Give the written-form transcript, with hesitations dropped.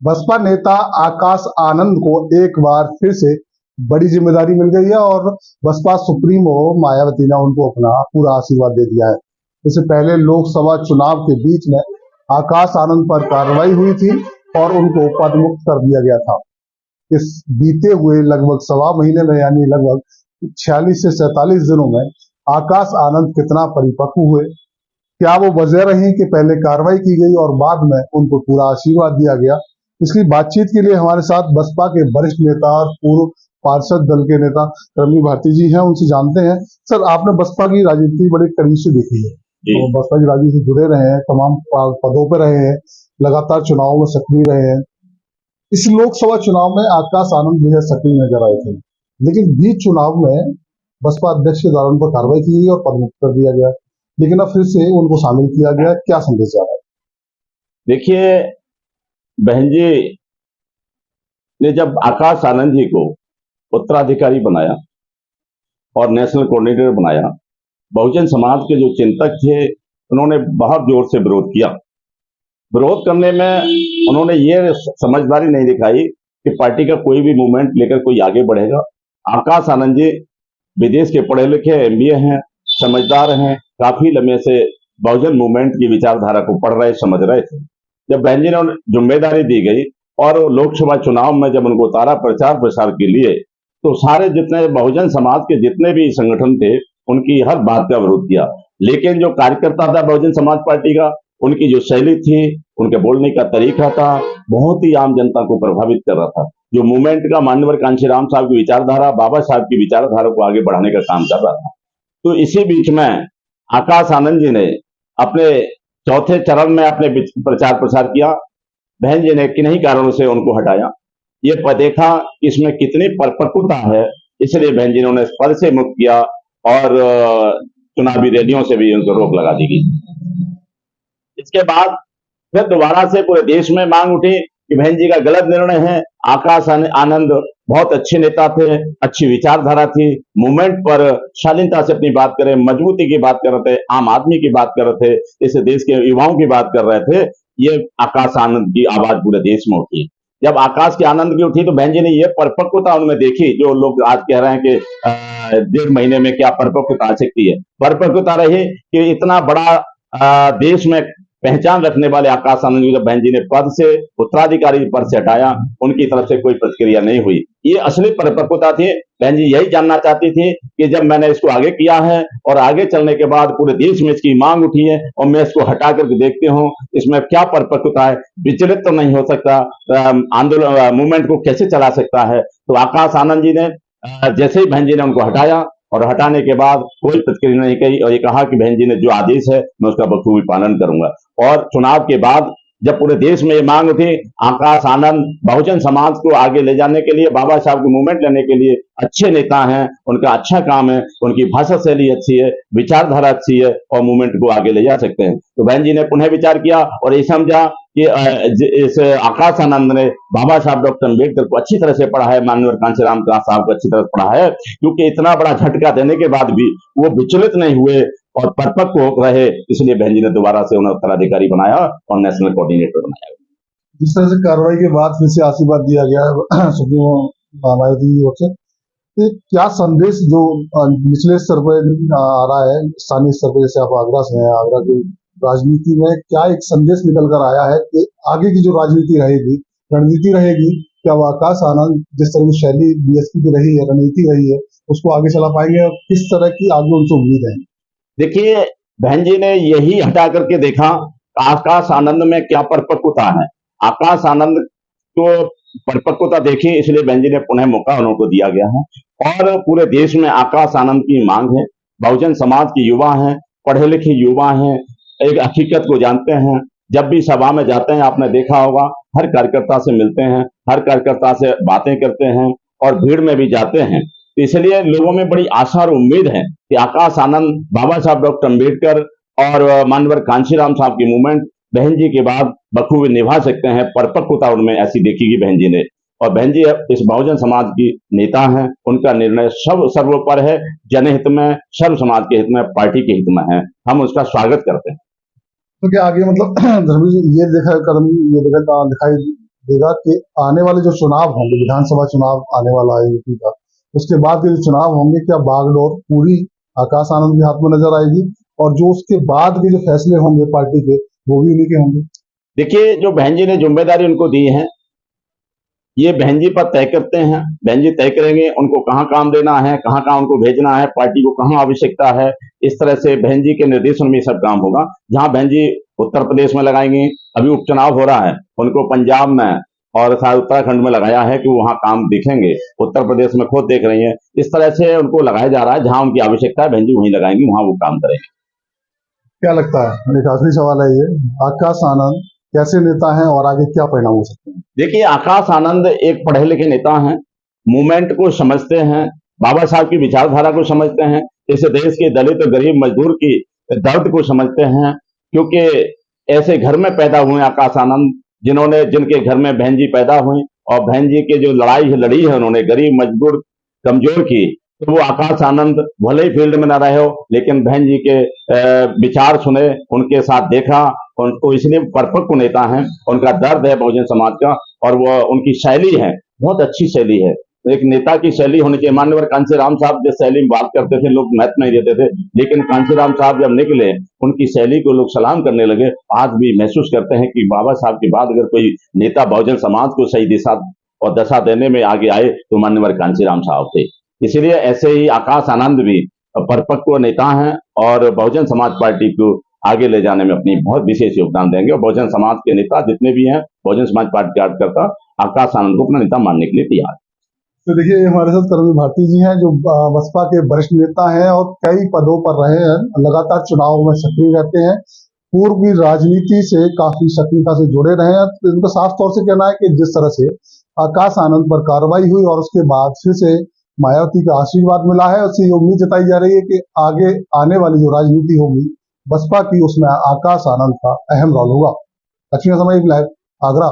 बसपा नेता आकाश आनंद को एक बार फिर से बड़ी जिम्मेदारी मिल गई है और बसपा सुप्रीमो मायावती ने उनको अपना पूरा आशीर्वाद दे दिया है। इससे पहले लोकसभा चुनाव के बीच में आकाश आनंद पर कार्रवाई हुई थी और उनको पदमुक्त कर दिया गया था। इस बीते हुए लगभग सवा महीने में यानी लगभग 46 से 47 दिनों में आकाश आनंद कितना परिपक्व हुए, क्या वो वजह रही कि पहले कार्रवाई की गई और बाद में उनको पूरा आशीर्वाद दिया गया। इसकी बातचीत के लिए हमारे साथ बसपा के वरिष्ठ नेता और पूर्व पार्षद दल के नेता रमनी भारती जी हैं, उनसे जानते हैं। सर, आपने बसपा की राजनीति बड़े करीब से देखी है, तो बसपा की राजनीति से जुड़े रहे हैं, तमाम पदों पर रहे हैं, लगातार चुनावों में सक्रिय रहे हैं। इस लोकसभा चुनाव में आकाश आनंद बेहद सक्रिय नजर आए थे, लेकिन बीच चुनाव में बसपा अध्यक्ष के द्वारा उन पर कार्रवाई की गई और पदमुक्त कर दिया गया, लेकिन अब फिर से उनको शामिल किया गया। क्या संदेश आ रहा है? देखिए, बहन जी ने जब आकाश आनंद जी को उत्तराधिकारी बनाया और नेशनल कोऑर्डिनेटर बनाया, बहुजन समाज के जो चिंतक थे उन्होंने बहुत जोर से विरोध किया। विरोध करने में उन्होंने ये समझदारी नहीं दिखाई कि पार्टी का कोई भी मूवमेंट लेकर कोई आगे बढ़ेगा। आकाश आनंद जी विदेश के पढ़े लिखे MBA हैं, समझदार हैं, काफी लंबे से बहुजन मूवमेंट की विचारधारा को पढ़ रहे समझ रहे थे। जब बहन जी ने जिम्मेदारी दी गई और लोकसभा चुनाव में जब उनको उतारा प्रचार प्रसार के लिए, तो सारे जितने बहुजन समाज के जितने भी संगठन थे उनकी हर बात का विरोध किया। लेकिन जो कार्यकर्ता था बहुजन समाज पार्टी का, उनकी जो शैली थी, उनके बोलने का तरीका था, बहुत ही आम जनता को प्रभावित कर रहा था। जो मूवमेंट का माननीय कांशीराम साहब की विचारधारा, बाबा साहब की विचारधारा को आगे बढ़ाने का काम कर रहा था। तो इसी बीच में आकाश आनंद जी ने अपने चौथे चरण में अपने प्रचार प्रसार किया। बहन जी ने किन्हीं कारणों से उनको हटाया। ये देखा कि इसमें कितनी परिपक्वता है, इसलिए बहन जी ने उन्हें पद से मुक्त किया और चुनावी रैलियों से भी उनको रोक लगा दी गई। इसके बाद फिर दोबारा से पूरे देश में मांग उठी कि बहन जी का गलत निर्णय है। आकाश आनंद बहुत अच्छे नेता थे, अच्छी विचारधारा थी, मूवमेंट पर शालीनता से अपनी बात करें, मजबूती की बात कर रहे थे, आम आदमी की बात कर रहे थे, इस देश के युवाओं की बात कर रहे थे। ये आकाश आनंद की आवाज पूरे देश में उठी। जब आकाश के आनंद की उठी तो बहन जी ने ये परिपक्वता उनमें देखी, जो लोग आज कह रहे हैं कि 1.5 महीने में क्या परिपक्वता आ सकती है। परिपक्वता रही कि इतना बड़ा देश में पहचान रखने वाले आकाश आनंद जी को बहन जी ने पद से, उत्तराधिकारी पद से हटाया, उनकी तरफ से कोई प्रतिक्रिया नहीं हुई। ये असली परिपक्वता थी। बहन जी यही जानना चाहती थी कि जब मैंने इसको आगे किया है और आगे चलने के बाद पूरे देश में इसकी मांग उठी है और मैं इसको हटा करके देखती हूँ इसमें क्या परिपक्वता है, विचलित तो नहीं हो सकता, आंदोलन मूवमेंट को कैसे चला सकता है। तो आकाश आनंद जी ने जैसे ही बहन जी ने उनको हटाया और हटाने के बाद कोई प्रतिक्रिया नहीं कही और ये कहा कि बहन जी ने जो आदेश है मैं उसका बखूबी पालन करूंगा। और चुनाव के बाद जब पूरे देश में ये मांग उठी, आकाश आनंद बहुजन समाज को आगे ले जाने के लिए, बाबा साहब की मूवमेंट लेने के लिए अच्छे नेता हैं, उनका अच्छा काम है, उनकी भाषा शैली अच्छी है, विचारधारा अच्छी है और मूवमेंट को आगे ले जा सकते हैं। तो बहन जी ने पुनः विचार किया और ये समझा कि इस आकाश आनंद ने बाबा साहब डॉक्टर अम्बेडकर को अच्छी तरह से पढ़ा है, माननीय कांशीराम साहब को अच्छी तरह पढ़ा है, क्योंकि इतना बड़ा झटका देने के बाद भी वो विचलित नहीं हुए और परिपक्व रहे, इसलिए बहन जी ने दोबारा से उन्हें उत्तराधिकारी बनाया और नेशनल कोऑर्डिनेटर बनाया। जिस तरह से कार्रवाई के बाद फिर से आशीर्वाद दिया गया सुप्रीमो मायावती की ओर से, तो क्या संदेश जो निचले स्तर पर आ रहा है, स्थानीय स्तर पर, जैसे आप आगरा से हैं, आगरा की राजनीति में क्या एक संदेश निकल कर आया है कि आगे की जो राजनीति रहेगी, रणनीति रहेगी, क्या वो आकाश आनंद जिस तरह की शैली BSP की रही है, रणनीति रही है, उसको आगे चला पाएंगे और किस तरह की आगे उनसे उम्मीद है? देखिए, बहन जी ने यही हटा करके देखा आकाश आनंद में क्या परिपक्वता है। आकाश आनंद को परिपक्वता देखी, इसलिए बहन जी ने पुनः मौका उनको दिया गया है और पूरे देश में आकाश आनंद की मांग है। बहुजन समाज के युवा हैं, पढ़े लिखे युवा हैं, एक हकीकत को जानते हैं। जब भी सभा में जाते हैं, आपने देखा होगा, हर कार्यकर्ता से मिलते हैं, हर कार्यकर्ता से बातें करते हैं और भीड़ में भी जाते हैं। तो इसलिए लोगों में बड़ी आशा और उम्मीद है कि आकाश आनंद, बाबा साहब डॉक्टर अम्बेडकर और माननीय कांशीराम साहब की मूवमेंट बहन जी के बाद बखूबी निभा सकते हैं। परिपक्वता उनमें ऐसी देखी बहन जी ने, और बहन जी इस बहुजन समाज की नेता हैं, उनका निर्णय सर्वोपर है, जनहित में, सर्व समाज के हित में, पार्टी के हित में है। हम उसका स्वागत करते हैं। तो क्या आगे मतलब धर्मी ये दिखाई देगा कि आने वाले जो चुनाव होंगे, विधानसभा चुनाव आने वाला है यूपी का, उसके बाद के जो चुनाव होंगे, क्या बागडोर पूरी आकाश आनंद के हाथ में नजर आएगी, और जो उसके बाद के जो फैसले होंगे पार्टी के, वो भी उन्हीं के होंगे? देखिए, जो बहन जी ने जिम्मेदारी उनको दी है, ये बहन जी पर तय करते हैं। बहन जी तय करेंगे उनको कहाँ काम देना है, कहाँ कहाँ उनको भेजना है, पार्टी को कहाँ आवश्यकता है। इस तरह से बहन जी के निर्देशन में सब काम होगा। जहां बहन जी उत्तर प्रदेश में लगाएंगे, अभी उपचुनाव हो रहा है, उनको पंजाब में और शायद उत्तराखंड में लगाया है कि वहां काम दिखेंगे। उत्तर प्रदेश में खुद देख रही है। इस तरह से उनको लगाया जा रहा है, जहां उनकी आवश्यकता है बहन जी वहीं लगाएंगी, वहां वो काम करेंगे। क्या लगता है, एक आखिरी सवाल है ये, आकाश आनंद कैसे नेता हैं और आगे क्या परिणाम हो सकते हैं? देखिए, आकाश आनंद एक पढ़े लिखे नेता हैं, मूवमेंट को समझते हैं, बाबा साहब की विचारधारा को समझते हैं, इस देश के दलित और गरीब मजदूर की दर्द को समझते हैं। क्योंकि ऐसे घर में पैदा हुए आकाश आनंद, जिनके घर में बहन जी पैदा हुई, और बहन जी की जो लड़ी है उन्होंने गरीब मजदूर कमजोर की, तो वो आकाश आनंद भले ही फील्ड में न रहे हो, लेकिन बहन जी के विचार सुने, उनके साथ देखा, उनको इसलिए परिपक्व नेता है। उनका दर्द है बहुजन समाज का, और वो उनकी शैली है, बहुत अच्छी शैली है। एक नेता की शैली होनी चाहिए। मान्यवर कांशीराम साहब जिस शैली में बात करते थे, लोग महत्व नहीं देते थे, लेकिन कांशीराम साहब जब निकले, उनकी शैली को लोग सलाम करने लगे। आज भी महसूस करते हैं कि बाबा साहब के बाद अगर कोई नेता बहुजन समाज को सही दिशा और दशा देने में आगे आए तो मान्यवर कांशीराम साहब थे। इसलिए ऐसे ही आकाश आनंद भी परिपक्व नेता हैं, और बहुजन समाज पार्टी को आगे ले जाने में अपनी बहुत विशेष योगदान देंगे। और बहुजन समाज के नेता जितने भी हैं, बहुजन समाज पार्टी के कार्यकर्ता आकाश आनंद को अपना नेता मानने के लिए तैयार है। तो देखिए, हमारे साथ कर्मी भारती जी हैं, जो बसपा के वरिष्ठ नेता हैं और कई पदों पर रहे हैं, लगातार चुनाव में सक्रिय रहते हैं, पूर्व की राजनीति से काफी सक्रियता से जुड़े रहे हैं। तो इनका साफ तौर से कहना है कि जिस तरह से आकाश आनंद पर कार्रवाई हुई और उसके बाद फिर से मायावती का आशीर्वाद मिला है, उससे ये उम्मीद जताई जा रही है कि आगे आने वाली जो राजनीति होगी बसपा की, उसमें आकाश आनंद का अहम रोल होगा। लक्ष्मी समय लाइव, आगरा।